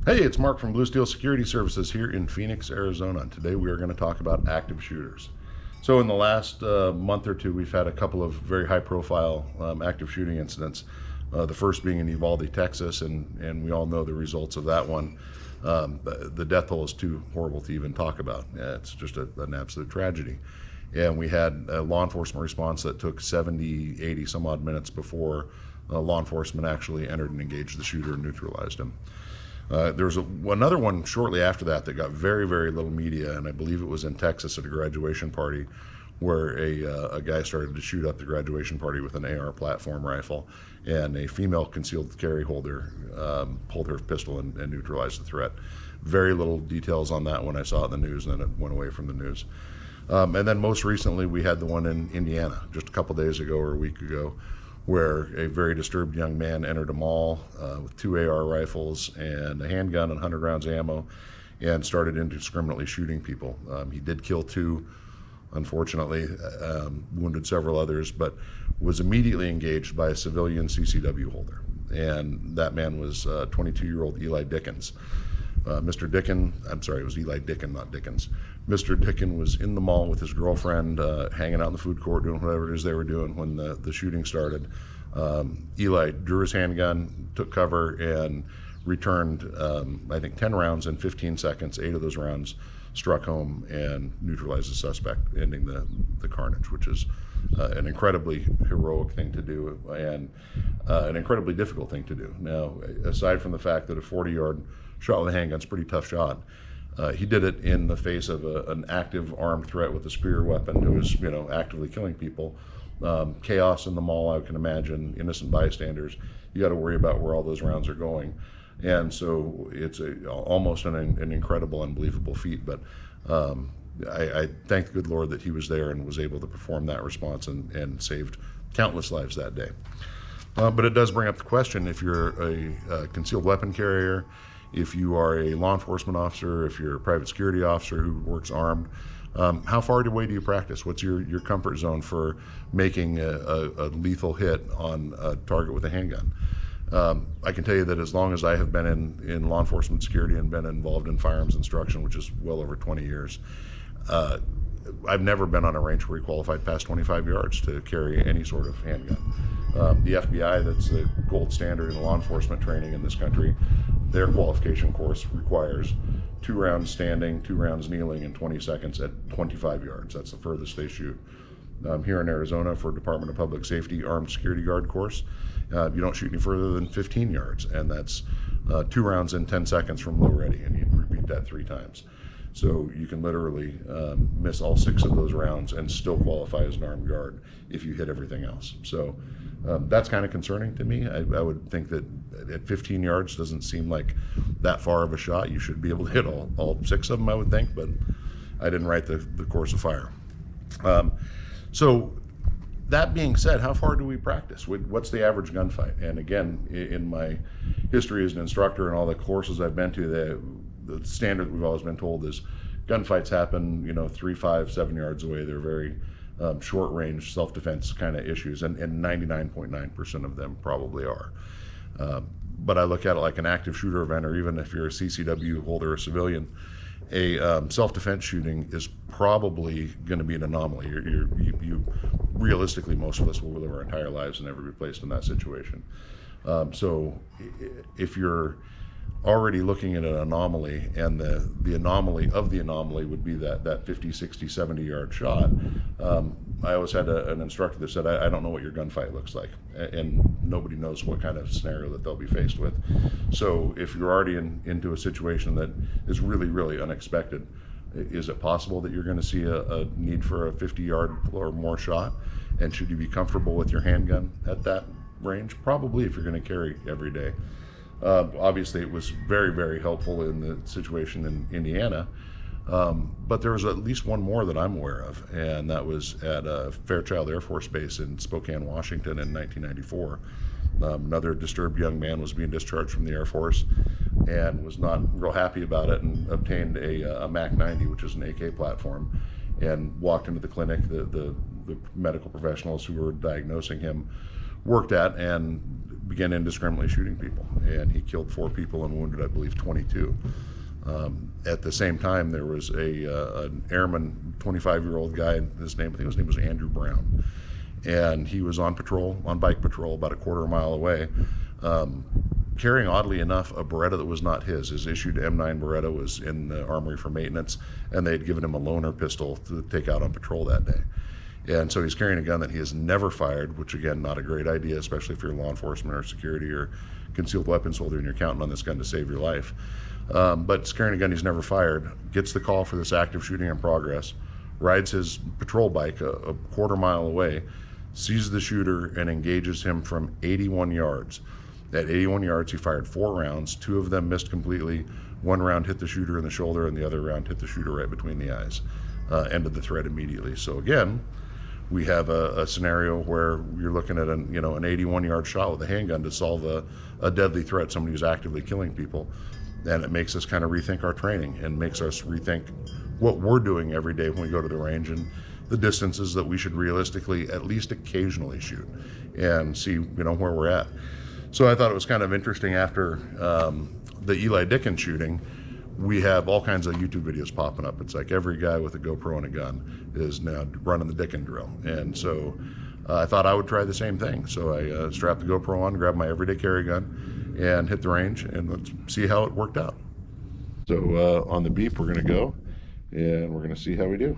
Hey, it's Mark from Blue Steel Security Services here in Phoenix, Arizona. And today we are going to talk about active shooters. So in the last month or two, we've had a couple of very high-profile active shooting incidents. The first being in Uvalde, Texas, and we all know the results of that one. The death toll is too horrible to even talk about. It's just an absolute tragedy. And we had a law enforcement response that took 70, 80 some odd minutes before law enforcement actually entered and engaged the shooter and neutralized him. There was another one shortly after that that got very, very little media, and I believe it was in Texas at a graduation party where a guy started to shoot up the graduation party with an AR platform rifle, and a female concealed carry holder pulled her pistol and neutralized the threat. Very little details on that when I saw it in the news, and then it went away from the news. And then most recently we had the one in Indiana just a couple days ago or a week ago, where a very disturbed young man entered a mall with 2 AR rifles and a handgun and 100 rounds of ammo and started indiscriminately shooting people. He did kill 2, unfortunately, wounded several others, but was immediately engaged by a civilian CCW holder. And that man was 22-year-old Eli Dickens. Mr. Dicken, I'm sorry, it was Eli Dicken, not Dickens. Mr. Dicken was in the mall with his girlfriend, hanging out in the food court, doing whatever it is they were doing when the shooting started. Eli drew his handgun, took cover, and returned, I think, 10 rounds in 15 seconds. 8 of those rounds struck home and neutralized the suspect, ending the carnage, which is an incredibly heroic thing to do and an incredibly difficult thing to do. Now, aside from the fact that a 40-yard shot with a handgun's a pretty tough shot, he did it in the face of an active armed threat with a spear weapon who was, actively killing people. Chaos in the mall, I can imagine, innocent bystanders. You got to worry about where all those rounds are going. And so it's almost an incredible, unbelievable feat. But I thank the good Lord that he was there and was able to perform that response and saved countless lives that day. But it does bring up the question, if you're a concealed weapon carrier, if you are a law enforcement officer, if you're a private security officer who works armed, how far away do you practice? What's your comfort zone for making a lethal hit on a target with a handgun? I can tell you that as long as I have been in law enforcement security and been involved in firearms instruction, which is well over 20 years, I've never been on a range where we qualified past 25 yards to carry any sort of handgun. The FBI, that's the gold standard in law enforcement training in this country, their qualification course requires 2 rounds standing, 2 rounds kneeling, and 20 seconds at 25 yards. That's the furthest they shoot. Here in Arizona, for Department of Public Safety Armed Security Guard course, you don't shoot any further than 15 yards, and that's 2 rounds in 10 seconds from low ready, and you repeat that 3 times. So you can literally miss all 6 of those rounds and still qualify as an armed guard if you hit everything else. So that's kind of concerning to me. I would think that at 15 yards doesn't seem like that far of a shot. You should be able to hit all 6 of them, I would think, but I didn't write the course of fire. So that being said, how far do we practice? What's the average gunfight? And again, in my history as an instructor and all the courses I've been to, the standard that we've always been told is gunfights happen, 3, 5, 7 yards away. They're very short range self-defense kind of issues, and 99.9% of them probably are. But I look at it like an active shooter event, or even if you're a CCW holder or civilian, a self-defense shooting is probably going to be an anomaly. You realistically, most of us will live our entire lives and never be placed in that situation. So if you're already looking at an anomaly, and the anomaly of the anomaly would be that 50, 60, 70 yard shot, I always had an instructor that said, I don't know what your gunfight looks like, and nobody knows what kind of scenario that they'll be faced with. So if you're already into a situation that is really, really unexpected, is it possible that you're going to see a need for a 50 yard or more shot? And should you be comfortable with your handgun at that range? Probably, if you're going to carry every day. Obviously, it was very, very helpful in the situation in Indiana, but there was at least one more that I'm aware of, and that was at Fairchild Air Force Base in Spokane, Washington in 1994. Another disturbed young man was being discharged from the Air Force and was not real happy about it, and obtained a MAC-90, which is an AK platform, and walked into the clinic. The medical professionals who were diagnosing him worked at and began indiscriminately shooting people, and he killed 4 people and wounded, I believe, 22. At the same time, there was an airman, 25-year-old guy, I think his name was Andrew Brown, and he was on patrol, on bike patrol, about a quarter mile away, carrying, oddly enough, a Beretta that was not his. His issued M9 Beretta was in the armory for maintenance, and they had given him a loaner pistol to take out on patrol that day. And so he's carrying a gun that he has never fired, which, again, not a great idea, especially if you're law enforcement or security or concealed weapons holder and you're counting on this gun to save your life. But he's carrying a gun he's never fired, gets the call for this active shooting in progress, rides his patrol bike a quarter mile away, sees the shooter, and engages him from 81 yards. At 81 yards, he fired 4 rounds. 2 of them missed completely. 1 round hit the shooter in the shoulder, and the other round hit the shooter right between the eyes. Ended the threat immediately. So again, we have a scenario where you're looking at an 81-yard shot with a handgun to solve a deadly threat, somebody who's actively killing people. And it makes us kind of rethink our training and makes us rethink what we're doing every day when we go to the range and the distances that we should realistically at least occasionally shoot and see where we're at. So I thought it was kind of interesting after the Eli Dicken shooting. We have all kinds of YouTube videos popping up. It's like every guy with a GoPro and a gun is now running the Dicken drill. And so I thought I would try the same thing. So I strapped the GoPro on, grabbed my everyday carry gun, and hit the range, and let's see how it worked out. So on the beep, we're gonna go, and we're gonna see how we do.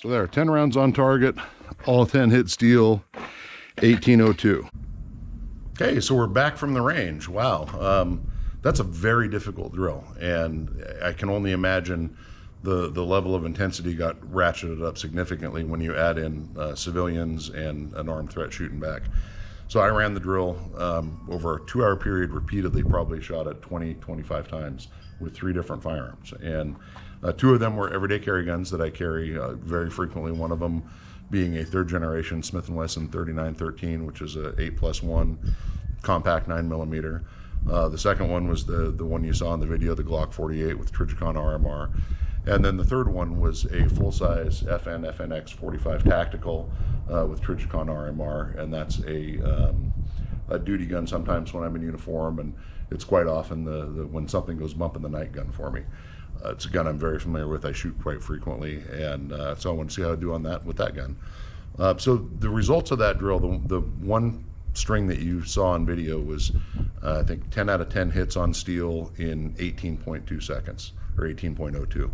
So there are 10 rounds on target, all 10 hit steel, 1802. Okay, so we're back from the range. Wow, that's a very difficult drill, and I can only imagine the level of intensity got ratcheted up significantly when you add in civilians and an armed threat shooting back. So I ran the drill over a 2-hour period repeatedly, probably shot it 20-25 times with 3 different firearms. And 2 of them were everyday carry guns that I carry very frequently, one of them being a 3rd generation Smith & Wesson 3913, which is a 8+1 compact 9mm. The second one was the one you saw in the video, the Glock 48 with Trijicon RMR. And then the third one was a full-size FNX 45 tactical with Trijicon RMR, and that's a duty gun sometimes when I'm in uniform, and it's quite often the when something goes bump in the night gun for me. It's a gun I'm very familiar with. I shoot quite frequently, and so I want to see how I do on that with that gun. So the results of that drill, the one string that you saw on video was I think 10 out of 10 hits on steel in 18.2 seconds, or 18.02.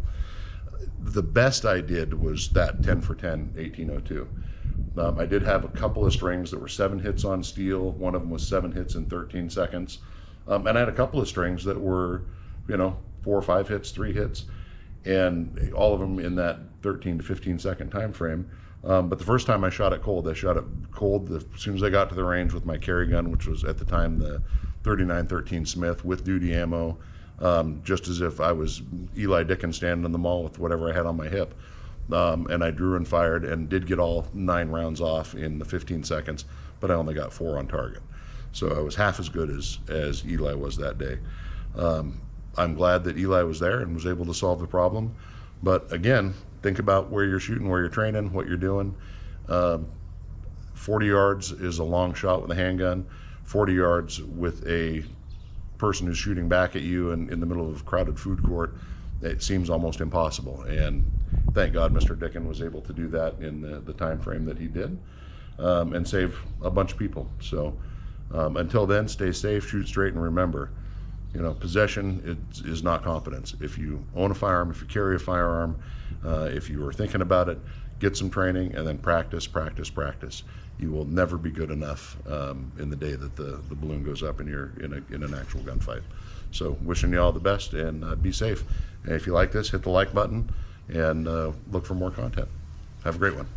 The best I did was that 10 for 10, 1802. I did have a couple of strings that were 7 hits on steel. One of them was 7 hits in 13 seconds. And I had a couple of strings that were, 4 or 5 hits, 3 hits, and all of them in that 13 to 15 second time frame. But the first time I shot it cold as soon as I got to the range with my carry gun, which was at the time the 3913 Smith with duty ammo, just as if I was Eli Dicken standing in the mall with whatever I had on my hip. And I drew and fired and did get all 9 rounds off in the 15 seconds, but I only got 4 on target. So I was half as good as Eli was that day. I'm glad that Eli was there and was able to solve the problem. But again, think about where you're shooting, where you're training, what you're doing. 40 yards is a long shot with a handgun. 40 yards with a person who's shooting back at you in the middle of a crowded food court, it seems almost impossible. And thank God Mr. Dicken was able to do that in the time frame that he did, and save a bunch of people. So until then, stay safe, shoot straight, and remember, possession is not competence. If you own a firearm, if you carry a firearm, if you are thinking about it, get some training and then practice, practice, practice. You will never be good enough in the day that the balloon goes up and you're in an actual gunfight. So wishing you all the best, and be safe. And if you like this, hit the like button and look for more content. Have a great one.